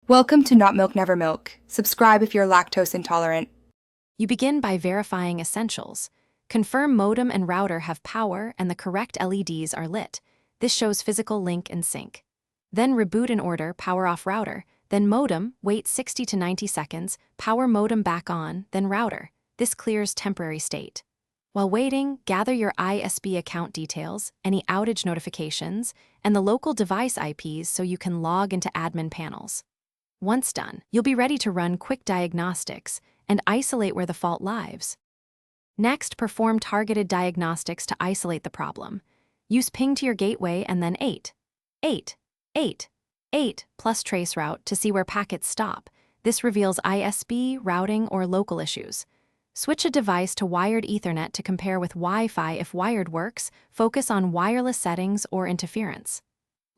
Welcome to Not Milk Never Milk. Subscribe if you're lactose intolerant. You begin by verifying essentials. Confirm modem and router have power and the correct LEDs are lit. This shows physical link and sync. Then reboot in order, power off router, then modem, wait 60 to 90 seconds, power modem back on, then router. This clears temporary state. While waiting, gather your ISB account details, any outage notifications, and the local device IPs so you can log into admin panels. Once done, you'll be ready to run quick diagnostics and isolate where the fault lies. Next, perform targeted diagnostics to isolate the problem. Use ping to your gateway and then 8 plus traceroute to see where packets stop. This reveals ISB, routing, or local issues. Switch a device to wired Ethernet to compare with Wi-Fi if wired works. Focus on wireless settings or interference.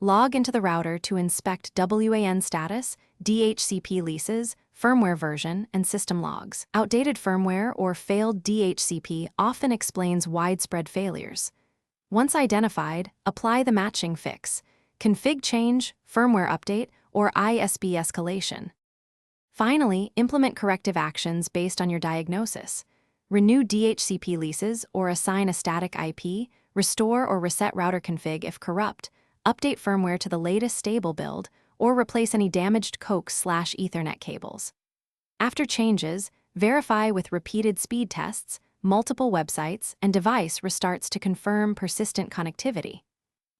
Log into the router to inspect WAN status, DHCP leases, firmware version, and system logs. Outdated firmware or failed DHCP often explains widespread failures. Once identified, apply the matching fix, config change, firmware update, or ISB escalation. Finally, implement corrective actions based on your diagnosis. Renew DHCP leases or assign a static IP, restore or reset router config if corrupt, update firmware to the latest stable build, or replace any damaged coax/Ethernet cables. After changes, verify with repeated speed tests, multiple websites, and device restarts to confirm persistent connectivity.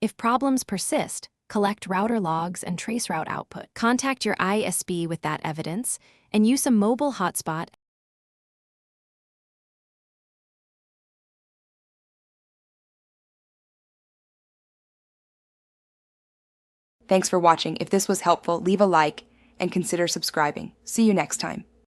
If problems persist, collect router logs and traceroute output. Contact your ISB with that evidence, and use a mobile hotspot. Thanks for watching. If this was helpful, leave a like and consider subscribing. See you next time.